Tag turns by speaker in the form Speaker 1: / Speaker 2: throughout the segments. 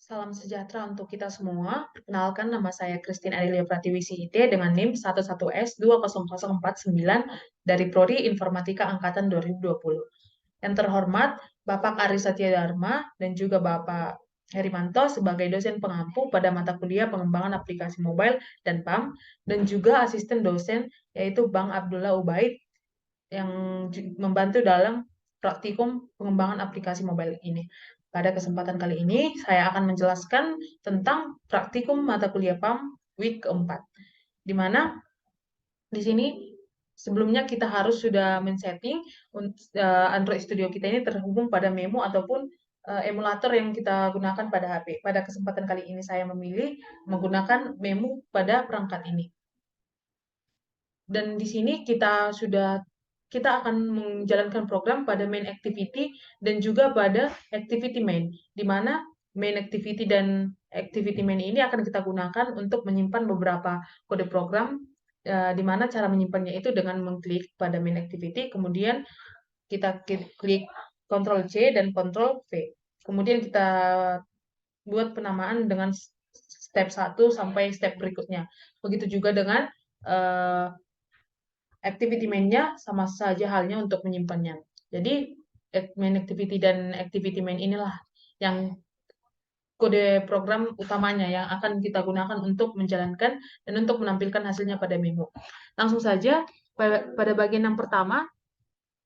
Speaker 1: Salam sejahtera untuk kita semua. Perkenalkan, nama saya Christine Adelia Pratiwisi IT dengan NIM 11S20049 dari Prodi Informatika Angkatan 2020. Yang terhormat, Bapak Ari Satya Dharma dan juga Bapak Herimanto sebagai dosen pengampu pada mata kuliah pengembangan aplikasi mobile dan PAM, dan juga asisten dosen yaitu Bang Abdullah Ubaid yang membantu dalam praktikum pengembangan aplikasi mobile ini. Pada kesempatan kali ini, saya akan menjelaskan tentang praktikum mata kuliah PAM week keempat, di mana di sini sebelumnya kita harus sudah men-setting Android Studio kita ini terhubung pada Memo ataupun emulator yang kita gunakan pada HP. Pada kesempatan kali ini saya memilih menggunakan Memo pada perangkat ini. Dan di sini kita akan menjalankan program pada main activity dan juga pada activity main, di mana main activity dan activity main ini akan kita gunakan untuk menyimpan beberapa kode program, di mana cara menyimpannya itu dengan mengklik pada main activity, kemudian kita klik Ctrl C dan Ctrl V. Kemudian kita buat penamaan dengan step 1 sampai step berikutnya. Begitu juga dengan activity main-nya sama saja halnya untuk menyimpannya. Jadi, main activity dan activity main inilah yang kode program utamanya yang akan kita gunakan untuk menjalankan dan untuk menampilkan hasilnya pada memo. Langsung saja, pada bagian yang pertama,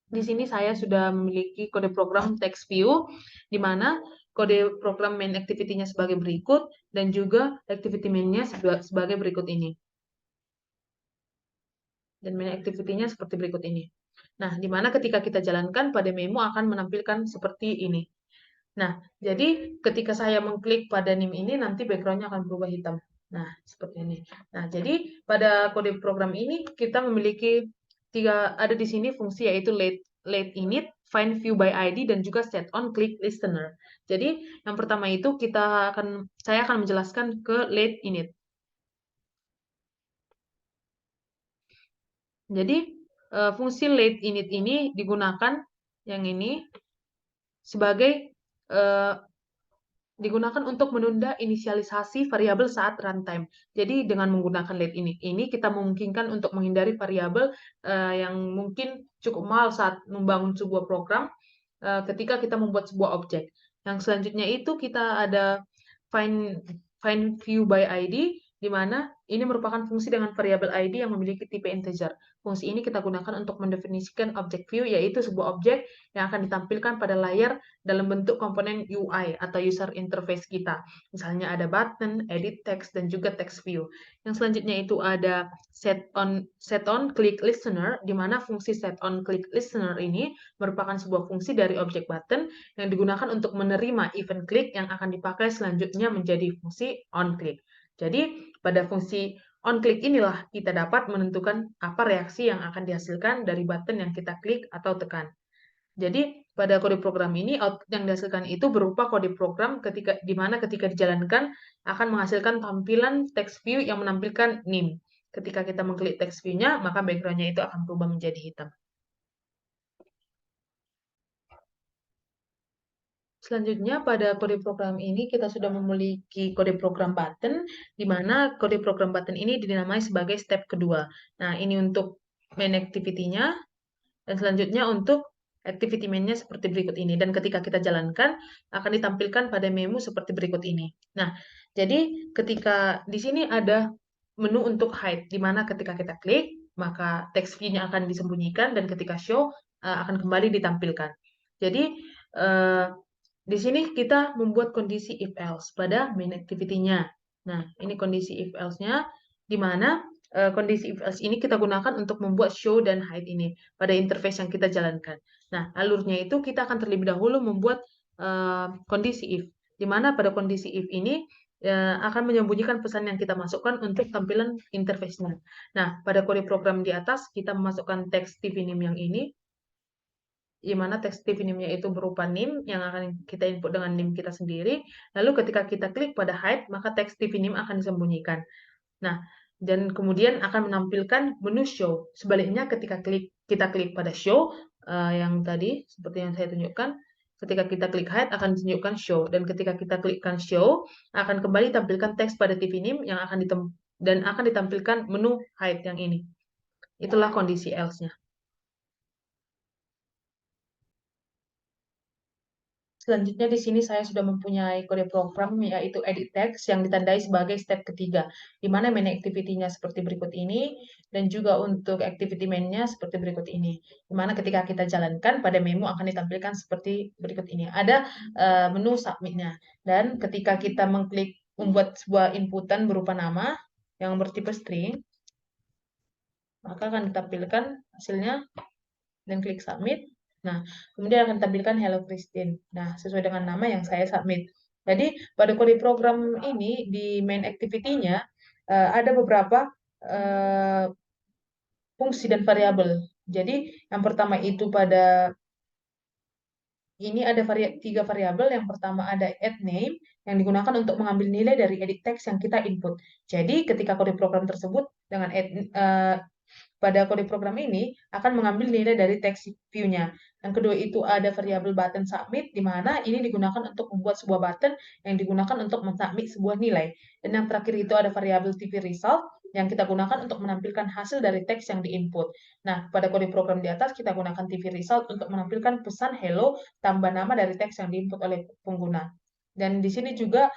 Speaker 1: di sini saya sudah memiliki kode program text view, di mana kode program main activity-nya sebagai berikut, dan juga activity main-nya sebagai berikut ini. Dan main activity-nya seperti berikut ini. Nah, di mana ketika kita jalankan pada memo akan menampilkan seperti ini. Nah, jadi ketika saya mengklik pada NIM ini, nanti background-nya akan berubah hitam. Nah, seperti ini. Nah, jadi pada kode program ini kita memiliki ada di sini fungsi yaitu late init, find view by ID, dan juga set on click listener. Jadi, yang pertama itu saya akan menjelaskan ke late init. Jadi, fungsi late init ini digunakan yang ini sebagai digunakan untuk menunda inisialisasi variabel saat runtime. Jadi dengan menggunakan late init ini kita memungkinkan untuk menghindari variabel yang mungkin cukup mahal saat membangun sebuah program ketika kita membuat sebuah objek. Yang selanjutnya itu kita ada find view by ID, di mana ini merupakan fungsi dengan variabel ID yang memiliki tipe integer. Fungsi ini kita gunakan untuk mendefinisikan objek view, yaitu sebuah objek yang akan ditampilkan pada layar dalam bentuk komponen UI atau user interface kita. Misalnya ada button, edit text, dan juga text view. Yang selanjutnya itu ada set on click listener, di mana fungsi set on click listener ini merupakan sebuah fungsi dari objek button yang digunakan untuk menerima event klik yang akan dipakai selanjutnya menjadi fungsi on click. Jadi, pada fungsi on click inilah kita dapat menentukan apa reaksi yang akan dihasilkan dari button yang kita klik atau tekan. Jadi, pada kode program ini, output yang dihasilkan itu berupa kode program di mana ketika dijalankan akan menghasilkan tampilan text view yang menampilkan NIM. Ketika kita mengklik text view-nya, maka background-nya itu akan berubah menjadi hitam. Selanjutnya, pada kode program ini kita sudah memiliki kode program button, di mana kode program button ini dinamai sebagai step kedua. Nah, ini untuk main activity-nya, dan selanjutnya untuk activity main-nya seperti berikut ini. Dan ketika kita jalankan, akan ditampilkan pada menu seperti berikut ini. Nah, jadi ketika di sini ada menu untuk hide, di mana ketika kita klik, maka text view-nya akan disembunyikan, dan ketika show, akan kembali ditampilkan. Jadi, di sini kita membuat kondisi if else pada main activity-nya. Nah, ini kondisi if else-nya, di mana kondisi if else ini kita gunakan untuk membuat show dan hide ini pada interface yang kita jalankan. Nah, alurnya itu kita akan terlebih dahulu membuat kondisi if, di mana pada kondisi if ini akan menyembunyikan pesan yang kita masukkan untuk tampilan interface-nya. Nah, pada kode program di atas kita memasukkan teks tvNIM yang ini, di mana teks tvNIM-nya itu berupa NIM yang akan kita input dengan NIM kita sendiri. Lalu ketika kita klik pada hide, maka teks tvNIM akan disembunyikan. Nah, dan kemudian akan menampilkan menu show. Sebaliknya ketika kita klik pada show, yang tadi seperti yang saya tunjukkan, Ketika kita klik hide akan ditunjukkan show, dan ketika kita klikkan show akan kembali tampilkan teks pada TV name yang akan ditampilkan menu hide yang ini. Itulah kondisi else-nya. Selanjutnya di sini saya sudah mempunyai kode program yaitu edit text yang ditandai sebagai step ketiga, di mana main activity-nya seperti berikut ini, dan juga untuk activity main-nya seperti berikut ini. Di mana ketika kita jalankan pada memo akan ditampilkan seperti berikut ini. Ada menu submit-nya, dan ketika kita mengklik membuat sebuah inputan berupa nama yang bertipe string, maka akan ditampilkan hasilnya dan klik submit. Nah, kemudian akan tampilkan Hello Christine. Nah, sesuai dengan nama yang saya submit. Jadi, pada kode program ini, di main activity-nya, ada beberapa fungsi dan variabel. Jadi, yang pertama itu pada ini ada tiga variabel. Yang pertama ada add name, yang digunakan untuk mengambil nilai dari edit text yang kita input. Jadi, ketika kode program tersebut dengan pada kode program ini akan mengambil nilai dari text view-nya. Yang kedua itu ada variabel button submit, di mana ini digunakan untuk membuat sebuah button yang digunakan untuk mensubmit sebuah nilai. Dan yang terakhir itu ada variabel TV result, yang kita gunakan untuk menampilkan hasil dari teks yang diinput. Nah, pada kode program di atas kita gunakan TV result untuk menampilkan pesan hello tambah nama dari teks yang diinput oleh pengguna. Dan di sini juga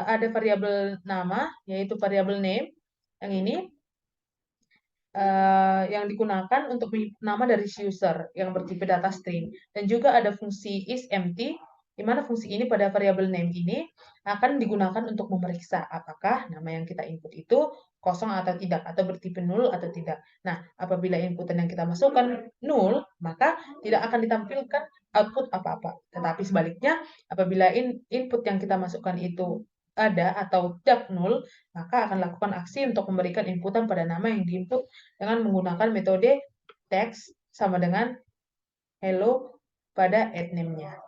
Speaker 1: ada variabel nama, yaitu variabel name, yang ini yang digunakan untuk nama dari user yang bertipe data string. Dan juga ada fungsi isEmpty, di mana fungsi ini pada variabel name ini akan digunakan untuk memeriksa apakah nama yang kita input itu kosong atau tidak, atau bertipe null atau tidak. Nah, apabila inputan yang kita masukkan null, maka tidak akan ditampilkan output apa-apa. Tetapi sebaliknya, apabila input yang kita masukkan itu ada atau tidak null, maka akan lakukan aksi untuk memberikan inputan pada nama yang diinput dengan menggunakan metode text sama dengan hello pada add name-nya.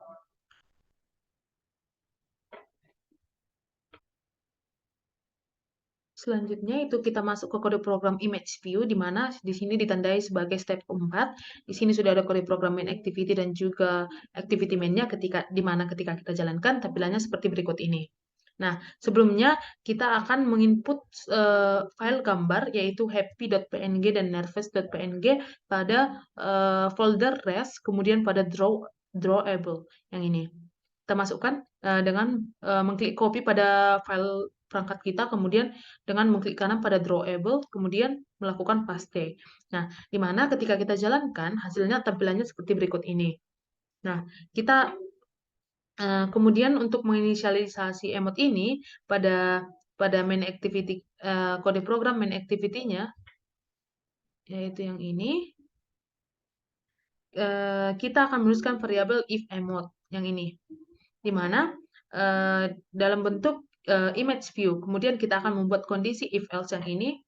Speaker 1: Selanjutnya itu kita masuk ke kode program image view, di mana di sini ditandai sebagai step keempat. Di sini sudah ada kode program main activity dan juga activity main-nya di mana ketika kita jalankan tampilannya seperti berikut ini. Nah, sebelumnya kita akan menginput file gambar yaitu happy.png dan nervous.png pada folder res, kemudian pada drawable yang ini. Kita masukkan dengan mengklik copy pada file perangkat kita, kemudian dengan mengklik kanan pada drawable, kemudian melakukan paste. Nah, di mana ketika kita jalankan, hasilnya tampilannya seperti berikut ini. Nah, kita kemudian untuk menginisialisasi emot ini pada main activity, kode program main activity-nya, yaitu yang ini, kita akan menuliskan variabel if emot yang ini, di mana dalam bentuk image view. Kemudian kita akan membuat kondisi if else yang ini,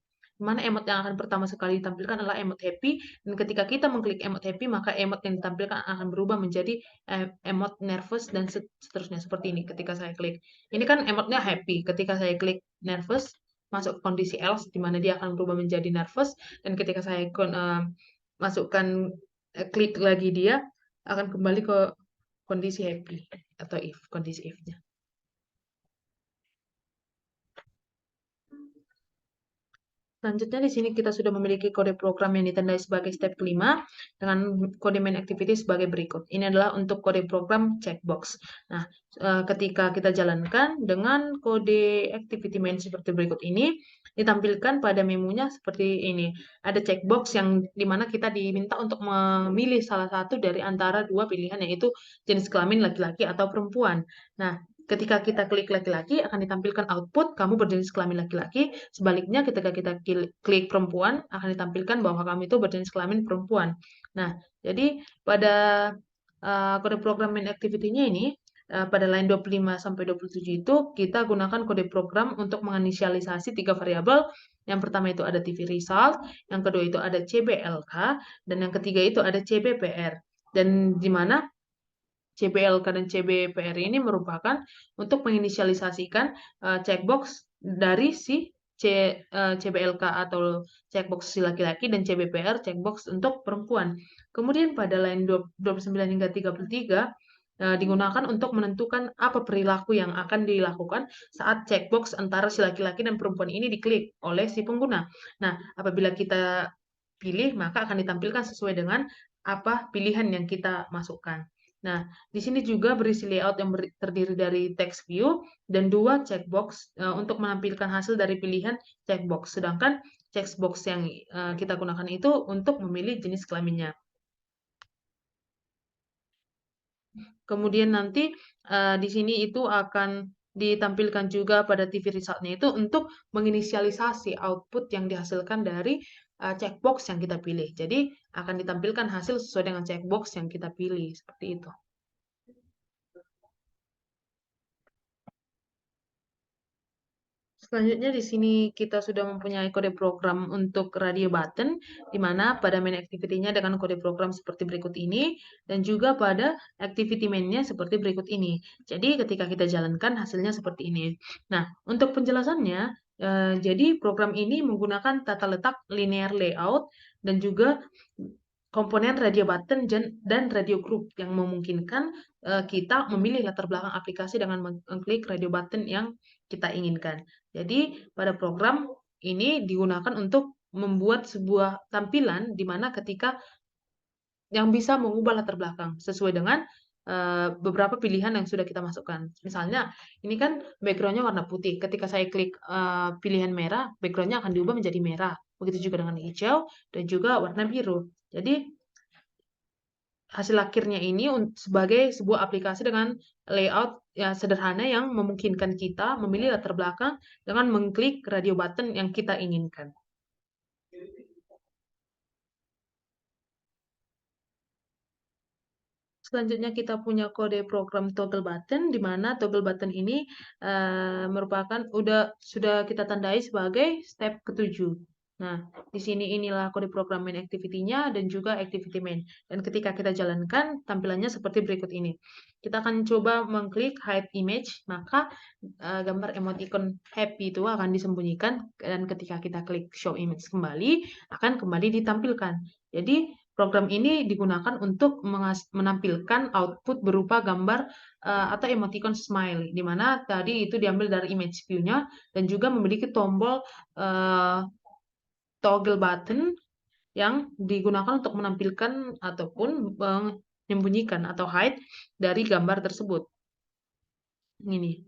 Speaker 1: di mana emot yang akan pertama sekali ditampilkan adalah emot happy, dan ketika kita mengklik emot happy, maka emot yang ditampilkan akan berubah menjadi emot nervous dan seterusnya seperti ini. Ketika saya klik, ini kan emotnya happy. Ketika saya klik nervous, masuk ke kondisi else, di mana dia akan berubah menjadi nervous, dan ketika saya masukkan klik lagi, dia akan kembali ke kondisi happy atau if, kondisi if-nya. Selanjutnya di sini kita sudah memiliki kode program yang ditandai sebagai step kelima dengan kode main activity sebagai berikut. Ini adalah untuk kode program checkbox. Nah, ketika kita jalankan dengan kode activity main seperti berikut ini, ditampilkan pada memonya seperti ini. Ada checkbox yang dimana kita diminta untuk memilih salah satu dari antara dua pilihan, yaitu jenis kelamin laki-laki atau perempuan. Nah, ketika kita klik laki-laki, akan ditampilkan output kamu berjenis kelamin laki-laki. Sebaliknya, ketika kita klik perempuan, akan ditampilkan bahwa kami itu berjenis kelamin perempuan. Nah, jadi pada kode program main activity-nya ini, pada line 25 sampai 27 itu, kita gunakan kode program untuk menginisialisasi tiga variabel. Yang pertama itu ada TV result, yang kedua itu ada CBLK, dan yang ketiga itu ada CBPR. Dan di mana CBLK dan CBPR ini merupakan untuk menginisialisasikan checkbox dari si CBLK atau checkbox si laki-laki dan CBPR checkbox untuk perempuan. Kemudian pada line 29 hingga 33 digunakan untuk menentukan apa perilaku yang akan dilakukan saat checkbox antara si laki-laki dan perempuan ini diklik oleh si pengguna. Nah, apabila kita pilih, maka akan ditampilkan sesuai dengan apa pilihan yang kita masukkan. Nah, di sini juga berisi layout yang terdiri dari text view dan 2 checkbox untuk menampilkan hasil dari pilihan checkbox. Sedangkan checkbox yang kita gunakan itu untuk memilih jenis kelaminnya. Kemudian nanti di sini itu akan ditampilkan juga pada TV result-nya itu untuk menginisialisasi output yang dihasilkan dari checkbox yang kita pilih. Jadi akan ditampilkan hasil sesuai dengan checkbox yang kita pilih, seperti itu. Selanjutnya di sini kita sudah mempunyai kode program untuk radio button, di mana pada main activity-nya dengan kode program seperti berikut ini, dan juga pada activity main-nya seperti berikut ini. Jadi ketika kita jalankan hasilnya seperti ini. Nah, untuk penjelasannya, jadi program ini menggunakan tata letak linear layout dan juga komponen radio button dan radio group yang memungkinkan kita memilih latar belakang aplikasi dengan mengklik radio button yang kita inginkan. Jadi pada program ini digunakan untuk membuat sebuah tampilan di mana ketika yang bisa mengubah latar belakang sesuai dengan beberapa pilihan yang sudah kita masukkan. Misalnya, ini kan background-nya warna putih. Ketika saya klik pilihan merah, background-nya akan diubah menjadi merah. Begitu juga dengan hijau dan juga warna biru. Jadi hasil akhirnya ini sebagai sebuah aplikasi dengan layout ya sederhana yang memungkinkan kita memilih latar belakang dengan mengklik radio button yang kita inginkan. Selanjutnya kita punya kode program toggle button, di mana toggle button ini merupakan sudah kita tandai sebagai step ketujuh. Nah, di sini inilah kode program main activity-nya dan juga activity main. Dan ketika kita jalankan, tampilannya seperti berikut ini. Kita akan coba mengklik hide image, maka gambar emoticon happy itu akan disembunyikan, dan ketika kita klik show image kembali, akan kembali ditampilkan. Jadi, program ini digunakan untuk menampilkan output berupa gambar atau emoticon smile, di mana tadi itu diambil dari image view-nya dan juga memiliki tombol toggle button yang digunakan untuk menampilkan ataupun menyembunyikan atau hide dari gambar tersebut. Ini.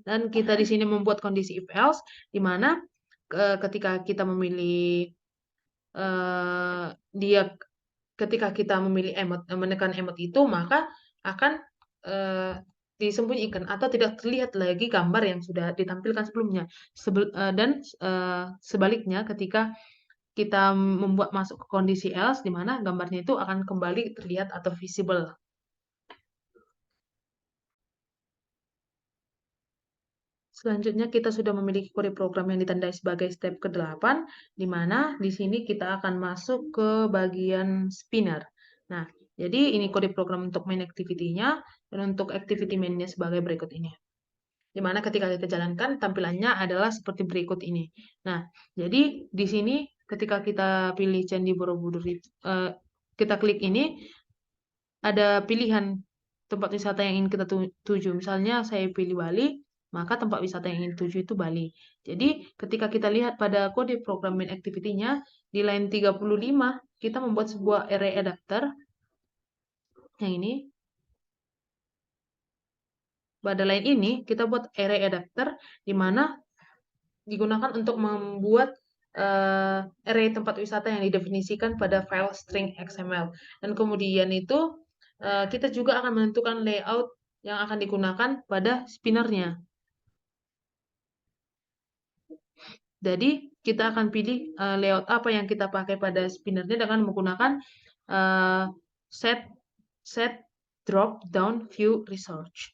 Speaker 1: Dan kita di sini membuat kondisi if else, di mana ketika kita memilih dia ketika kita memilih emot, menekan emot itu, maka akan disembunyikan atau tidak terlihat lagi gambar yang sudah ditampilkan sebelumnya. Dan sebaliknya, ketika kita membuat masuk ke kondisi else, di mana gambarnya itu akan kembali terlihat atau visible. Selanjutnya kita sudah memiliki kode program yang ditandai sebagai step ke-8, di mana di sini kita akan masuk ke bagian spinner. Nah, jadi ini kode program untuk main activity-nya, dan untuk activity main-nya sebagai berikut ini. Di mana ketika kita jalankan, tampilannya adalah seperti berikut ini. Nah, jadi di sini ketika kita pilih Candi Borobudur, kita klik ini, ada pilihan tempat wisata yang ingin kita tuju. Misalnya saya pilih Bali, maka tempat wisata yang ingin tuju itu Bali. Jadi ketika kita lihat pada kode program main activity-nya, di line 35, kita membuat sebuah array adapter, yang ini. Pada line ini, kita buat array adapter, di mana digunakan untuk membuat array tempat wisata yang didefinisikan pada file string XML. Dan kemudian itu kita juga akan menentukan layout yang akan digunakan pada spinnernya. Jadi kita akan pilih layout apa yang kita pakai pada spinnernya dengan menggunakan set drop down view research.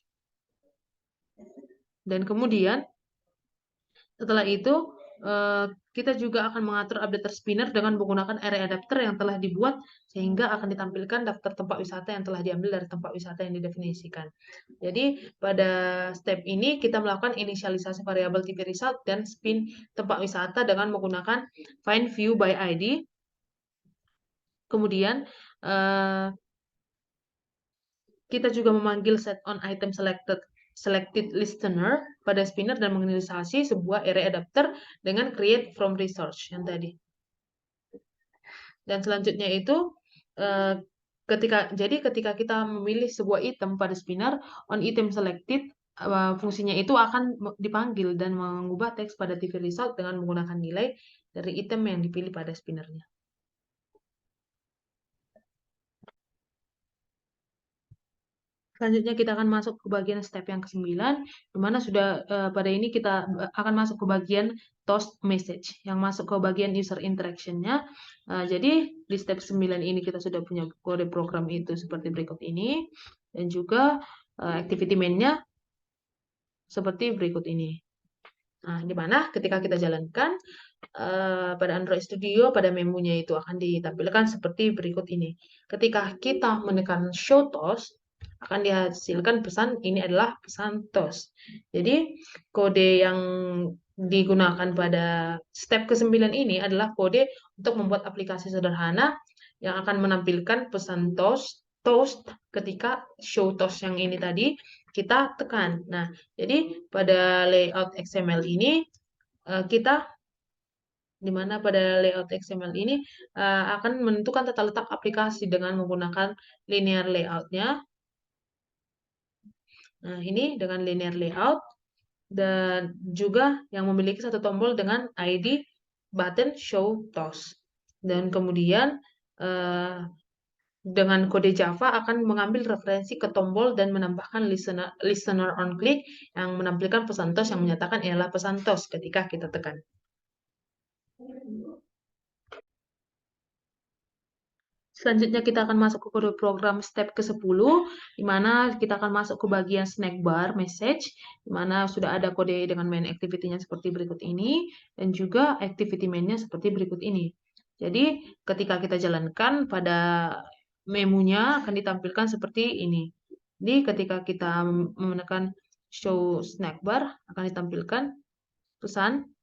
Speaker 1: Dan kemudian setelah itu kita juga akan mengatur updater spinner dengan menggunakan array adapter yang telah dibuat sehingga akan ditampilkan daftar tempat wisata yang telah diambil dari tempat wisata yang didefinisikan. Jadi pada step ini kita melakukan inisialisasi variabel TV result dan spin tempat wisata dengan menggunakan find view by ID. Kemudian kita juga memanggil set on item selected listener pada spinner dan menginisialisasi sebuah array adapter dengan create from resource yang tadi. Dan selanjutnya itu ketika kita memilih sebuah item pada spinner, on item selected fungsinya itu akan dipanggil dan mengubah teks pada TV result dengan menggunakan nilai dari item yang dipilih pada spinnernya. Selanjutnya kita akan masuk ke bagian step yang ke-9, di mana sudah pada ini kita akan masuk ke bagian toast message, yang masuk ke bagian user interaction-nya. Jadi di step 9 ini kita sudah punya kode program itu seperti berikut ini, dan juga activity main-nya seperti berikut ini. Nah, di mana ketika kita jalankan pada Android Studio, pada menunya itu akan ditampilkan seperti berikut ini. Ketika kita menekan show toast, akan dihasilkan pesan ini adalah pesan toast. Jadi kode yang digunakan pada step ke-9 ini adalah kode untuk membuat aplikasi sederhana yang akan menampilkan pesan toast ketika show toast yang ini tadi kita tekan. Nah, jadi pada layout XML ini kita di mana pada layout XML ini akan menentukan tata letak aplikasi dengan menggunakan linear layout-nya. Nah, ini dengan linear layout dan juga yang memiliki satu tombol dengan ID button show toast. Dan kemudian dengan kode Java akan mengambil referensi ke tombol dan menambahkan listener on click yang menampilkan pesan toast yang menyatakan ialah pesan toast ketika kita tekan. Selanjutnya kita akan masuk ke kode program step ke-10, di mana kita akan masuk ke bagian snack bar message, di mana sudah ada kode dengan main activity-nya seperti berikut ini, dan juga activity main-nya seperti berikut ini. Jadi ketika kita jalankan pada menunya akan ditampilkan seperti ini. Jadi ketika kita menekan show snack bar akan ditampilkan pesan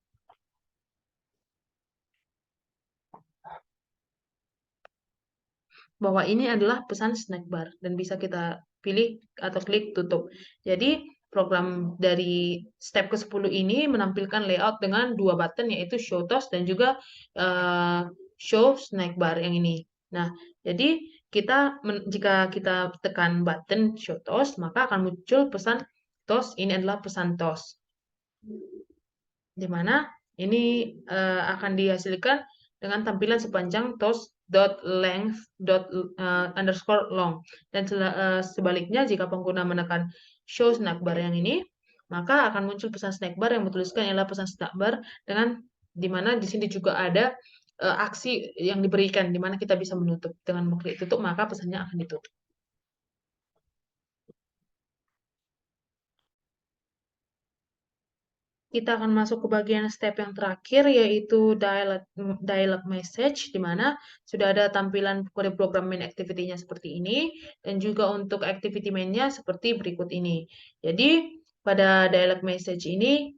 Speaker 1: bahwa ini adalah pesan snack bar dan bisa kita pilih atau klik tutup. Jadi program dari step ke-10 ini menampilkan layout dengan dua button yaitu show toast dan juga show snack bar yang ini. Nah, jadi jika kita tekan button show toast maka akan muncul pesan toast, ini adalah pesan toast. Di mana ini akan dihasilkan dengan tampilan sepanjang toast.length_long. Dan sebaliknya jika pengguna menekan show snack bar yang ini, maka akan muncul pesan snack bar yang bertuliskan ialah pesan snack bar dengan di mana di sini juga ada aksi yang diberikan di mana kita bisa menutup. Dengan mengklik tutup maka pesannya akan ditutup. Kita akan masuk ke bagian step yang terakhir, yaitu dialog message, di mana sudah ada tampilan kode program main activity-nya seperti ini, dan juga untuk activity main-nya seperti berikut ini. Jadi, pada dialog message ini,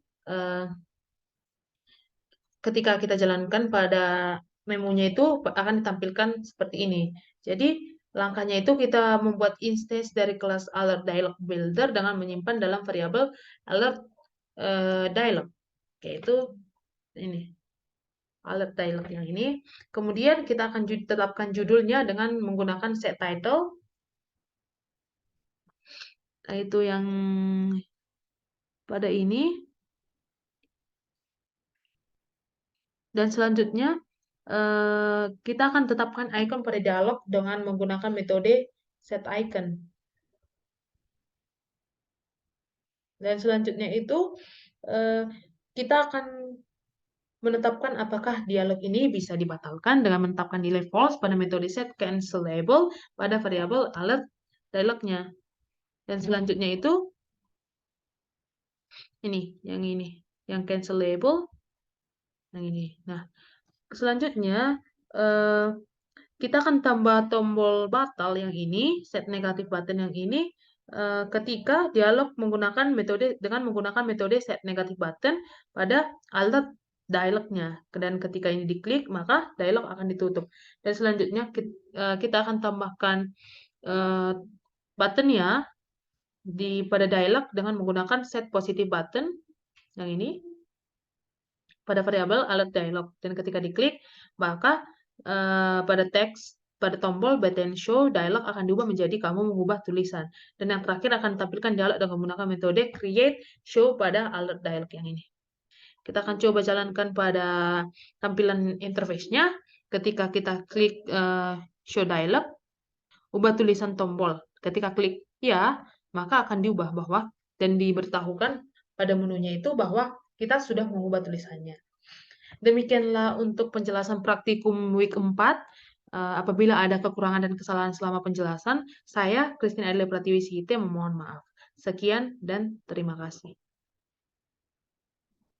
Speaker 1: ketika kita jalankan pada memonya itu akan ditampilkan seperti ini. Jadi, langkahnya itu kita membuat instance dari kelas alert dialog builder dengan menyimpan dalam variabel alert dialog, yaitu ini alert dialog yang ini. Kemudian kita akan tetapkan judulnya dengan menggunakan set title, yaitu yang pada ini. Dan selanjutnya kita akan tetapkan icon pada dialog dengan menggunakan metode set icon. Dan selanjutnya itu kita akan menetapkan apakah dialog ini bisa dibatalkan dengan menetapkan nilai false pada metode set cancelable pada variabel alert dialognya. Dan selanjutnya itu ini, yang cancelable, yang ini. Nah, selanjutnya kita akan tambah tombol batal yang ini, set negatif button yang ini, ketika dialog dengan menggunakan metode set negatif button pada alert dialognya. Dan ketika ini diklik, maka dialog akan ditutup. Dan selanjutnya kita akan tambahkan button-nya pada dialog dengan menggunakan set positive button yang ini pada variabel alert dialog, dan ketika diklik maka pada tombol button show dialog akan diubah menjadi kamu mengubah tulisan, dan yang terakhir akan tampilkan dialog dengan menggunakan metode create show pada alert dialog yang ini. Kita akan coba jalankan pada tampilan interface-nya. Ketika kita klik show dialog, ubah tulisan tombol. Ketika klik ya, maka akan diubah dan diberitahukan pada menunya itu bahwa kita sudah mengubah tulisannya. Demikianlah untuk penjelasan praktikum week 4. Apabila ada kekurangan dan kesalahan selama penjelasan, saya Christine Adele Pratiwi Sihite memohon maaf. Sekian dan terima kasih.